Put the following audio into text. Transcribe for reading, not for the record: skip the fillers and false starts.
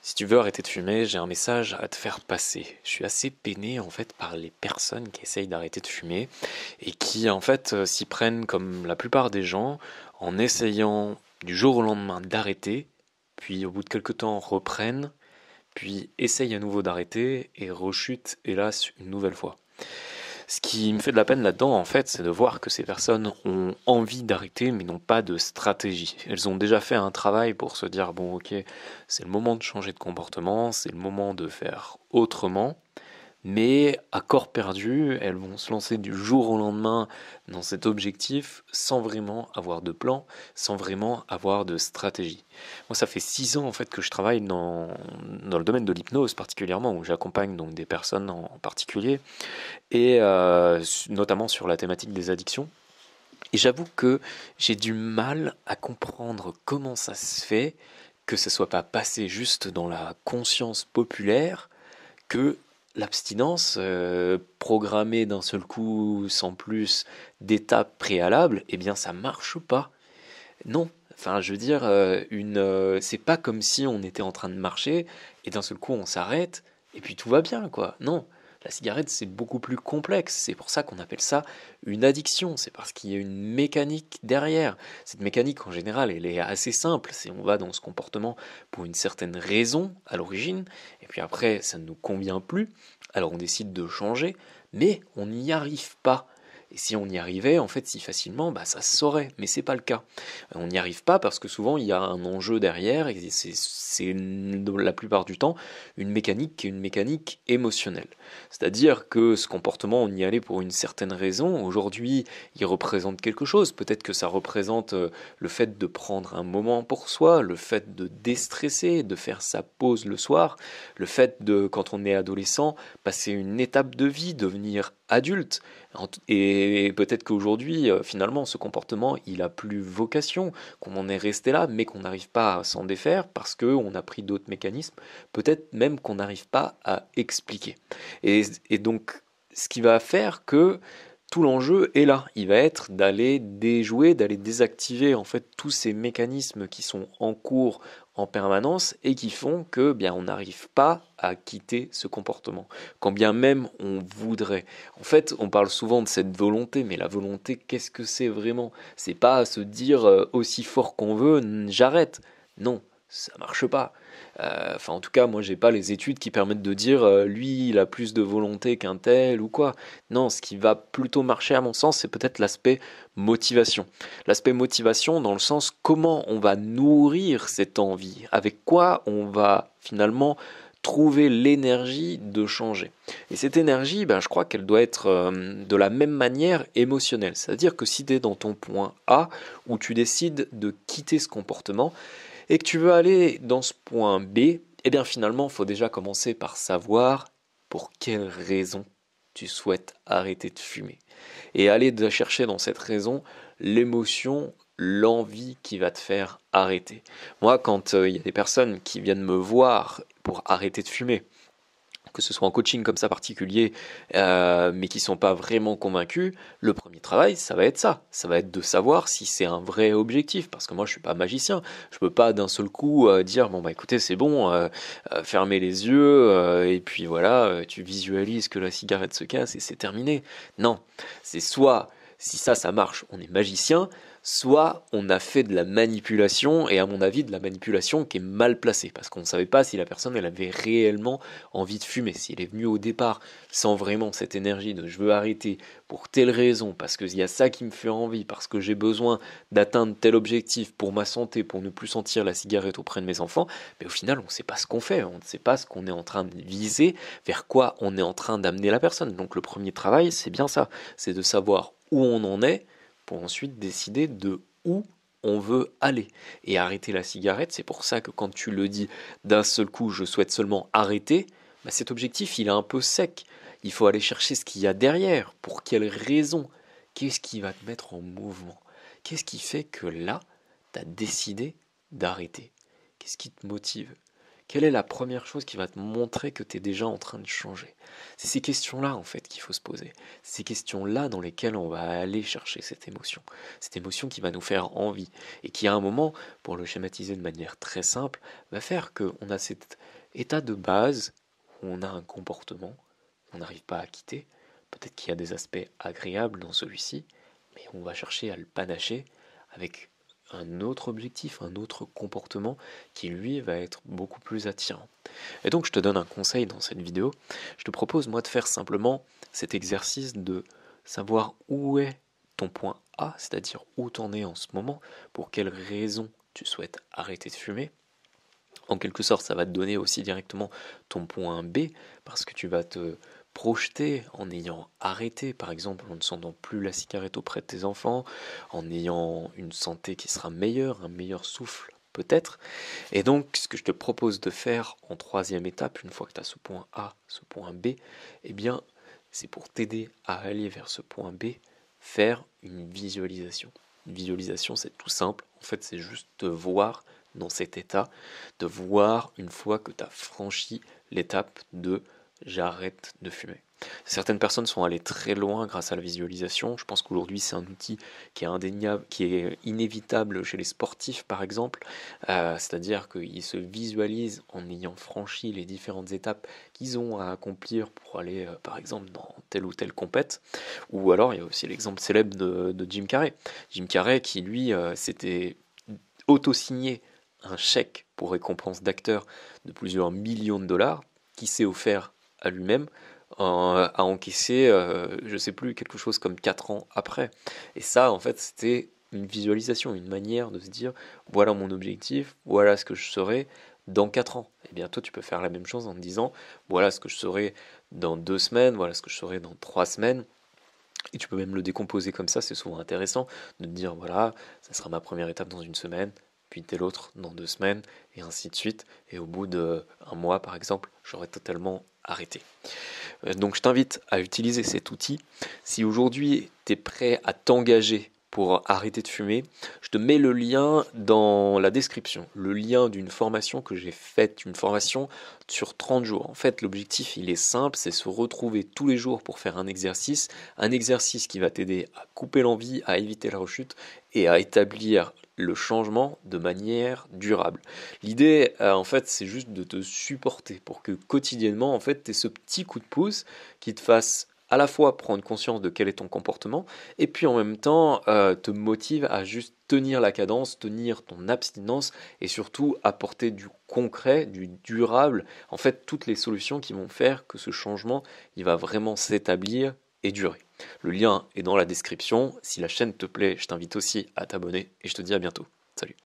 Si tu veux arrêter de fumer, j'ai un message à te faire passer. Je suis assez peiné en fait par les personnes qui essayent d'arrêter de fumer et qui en fait s'y prennent comme la plupart des gens en essayant du jour au lendemain d'arrêter, puis au bout de quelques temps reprennent, puis essayent à nouveau d'arrêter et rechutent hélas une nouvelle fois. Ce qui me fait de la peine là-dedans, en fait, c'est de voir que ces personnes ont envie d'arrêter, mais n'ont pas de stratégie. Elles ont déjà fait un travail pour se dire, bon, ok, c'est le moment de changer de comportement, c'est le moment de faire autrement, mais à corps perdu, elles vont se lancer du jour au lendemain dans cet objectif sans vraiment avoir de plan, sans vraiment avoir de stratégie. Moi, ça fait 6 ans en fait que je travaille dans le domaine de l'hypnose particulièrement, où j'accompagne donc des personnes en particulier, et notamment sur la thématique des addictions. Et j'avoue que j'ai du mal à comprendre comment ça se fait que ça soit pas passé juste dans la conscience populaire que l'abstinence programmée d'un seul coup sans plus d'étapes préalables, eh bien ça marche pas. Non, enfin je veux dire, c'est pas comme si on était en train de marcher et d'un seul coup on s'arrête et puis tout va bien quoi. Non, la cigarette c'est beaucoup plus complexe. C'est pour ça qu'on appelle ça une addiction. C'est parce qu'il y a une mécanique derrière. Cette mécanique en général elle est assez simple. C'est on va dans ce comportement pour une certaine raison à l'origine et puis après ça ne nous convient plus. Alors on décide de changer, mais on n'y arrive pas. Et si on y arrivait, en fait, si facilement, bah, ça se saurait, mais c'est pas le cas. On n'y arrive pas parce que souvent il y a un enjeu derrière et c'est la plupart du temps une mécanique qui est une mécanique émotionnelle. C'est-à-dire que ce comportement, on y allait pour une certaine raison. Aujourd'hui, il représente quelque chose. Peut-être que ça représente le fait de prendre un moment pour soi, le fait de déstresser, de faire sa pause le soir, le fait de, quand on est adolescent, passer une étape de vie, devenir adulte. Et peut-être qu'aujourd'hui, finalement, ce comportement, il a plus vocation, qu'on en est resté là, mais qu'on n'arrive pas à s'en défaire parce qu'on a pris d'autres mécanismes, peut-être même qu'on n'arrive pas à expliquer. Et donc, ce qui va faire que tout l'enjeu est là. Il va être d'aller déjouer, d'aller désactiver en fait tous ces mécanismes qui sont en cours en permanence et qui font que bien on n'arrive pas à quitter ce comportement, quand bien même on voudrait. En fait, on parle souvent de cette volonté, mais la volonté, qu'est-ce que c'est vraiment? C'est pas se dire aussi fort qu'on veut, j'arrête. Non, ça marche pas. Enfin, en tout cas, moi, j'ai pas les études qui permettent de dire lui, il a plus de volonté qu'un tel ou quoi. Non, ce qui va plutôt marcher, à mon sens, c'est peut-être l'aspect motivation. L'aspect motivation dans le sens comment on va nourrir cette envie, avec quoi on va finalement trouver l'énergie de changer. Et cette énergie, ben, je crois qu'elle doit être de la même manière émotionnelle. C'est-à-dire que si tu es dans ton point A, où tu décides de quitter ce comportement, et que tu veux aller dans ce point B, eh bien finalement, il faut déjà commencer par savoir pour quelle raison tu souhaites arrêter de fumer. Et aller de chercher dans cette raison l'émotion, l'envie qui va te faire arrêter. Moi, quand il y a des personnes qui viennent me voir pour arrêter de fumer, que ce soit en coaching comme ça particulier, mais qui sont pas vraiment convaincus, le premier travail, ça va être ça. Ça va être de savoir si c'est un vrai objectif, parce que moi je suis pas magicien. Je peux pas d'un seul coup dire bon bah écoutez c'est bon, fermez les yeux et puis voilà, tu visualises que la cigarette se casse et c'est terminé. Non, c'est soit si ça marche, on est magicien, soit on a fait de la manipulation, et à mon avis de la manipulation qui est mal placée, parce qu'on ne savait pas si la personne elle avait réellement envie de fumer, s'il est venu au départ sans vraiment cette énergie de je veux arrêter pour telle raison, parce qu'il y a ça qui me fait envie, parce que j'ai besoin d'atteindre tel objectif pour ma santé, pour ne plus sentir la cigarette auprès de mes enfants, mais au final on ne sait pas ce qu'on fait, on ne sait pas ce qu'on est en train de viser, vers quoi on est en train d'amener la personne. Donc le premier travail c'est bien ça, c'est de savoir où on en est pour ensuite décider de où on veut aller. Et arrêter la cigarette, c'est pour ça que quand tu le dis d'un seul coup, je souhaite seulement arrêter, bah cet objectif, il est un peu sec. Il faut aller chercher ce qu'il y a derrière. Pour quelle raison? Qu'est-ce qui va te mettre en mouvement? Qu'est-ce qui fait que là, tu as décidé d'arrêter? Qu'est-ce qui te motive? Quelle est la première chose qui va te montrer que tu es déjà en train de changer? C'est ces questions-là en fait qu'il faut se poser. Ces questions-là dans lesquelles on va aller chercher cette émotion qui va nous faire envie et qui à un moment, pour le schématiser de manière très simple, va faire qu'on a cet état de base où on a un comportement qu'on n'arrive pas à quitter. Peut-être qu'il y a des aspects agréables dans celui-ci, mais on va chercher à le panacher avec un autre objectif, un autre comportement qui lui va être beaucoup plus attirant. Et donc je te donne un conseil dans cette vidéo, je te propose moi de faire simplement cet exercice de savoir où est ton point A, c'est-à-dire où t'en es en ce moment, pour quelles raisons tu souhaites arrêter de fumer. En quelque sorte, ça va te donner aussi directement ton point B, parce que tu vas te projeter en ayant arrêté, par exemple, en ne sentant plus la cigarette auprès de tes enfants, en ayant une santé qui sera meilleure, un meilleur souffle peut-être. Et donc, ce que je te propose de faire en troisième étape, une fois que tu as ce point A, ce point B, eh bien, c'est pour t'aider à aller vers ce point B, faire une visualisation. Une visualisation, c'est tout simple. En fait, c'est juste te voir dans cet état, de voir une fois que tu as franchi l'étape de j'arrête de fumer. Certaines personnes sont allées très loin grâce à la visualisation. Je pense qu'aujourd'hui c'est un outil qui est indéniable, qui est inévitable chez les sportifs par exemple. C'est-à-dire qu'ils se visualisent en ayant franchi les différentes étapes qu'ils ont à accomplir pour aller par exemple dans telle ou telle compète. Ou alors il y a aussi l'exemple célèbre de Jim Carrey. Jim Carrey qui lui s'était auto-signé un chèque pour récompense d'acteur de plusieurs millions de dollars qui s'est offert à lui-même à encaisser, je sais plus, quelque chose comme 4 ans après. Et ça, en fait, c'était une visualisation, une manière de se dire, voilà mon objectif, voilà ce que je serai dans 4 ans. Et bien toi, tu peux faire la même chose en te disant, voilà ce que je serai dans 2 semaines, voilà ce que je serai dans 3 semaines. Et tu peux même le décomposer comme ça, c'est souvent intéressant de te dire, voilà, ça sera ma première étape dans 1 semaine, puis telle autre dans 2 semaines, et ainsi de suite. Et au bout d'1 mois, par exemple, j'aurai totalement arrêté. Donc je t'invite à utiliser cet outil. Si aujourd'hui tu es prêt à t'engager pour arrêter de fumer, je te mets le lien dans la description, le lien d'une formation que j'ai faite, une formation sur 30 jours. En fait, l'objectif, il est simple, c'est se retrouver tous les jours pour faire un exercice qui va t'aider à couper l'envie, à éviter la rechute et à établir le changement de manière durable. L'idée, en fait, c'est juste de te supporter pour que quotidiennement, en fait, tu aies ce petit coup de pouce qui te fasse à la fois prendre conscience de quel est ton comportement et puis en même temps te motive à juste tenir la cadence, tenir ton abstinence et surtout apporter du concret, du durable, en fait toutes les solutions qui vont faire que ce changement il va vraiment s'établir et durer. Le lien est dans la description. Si la chaîne te plaît, je t'invite aussi à t'abonner et je te dis à bientôt. Salut.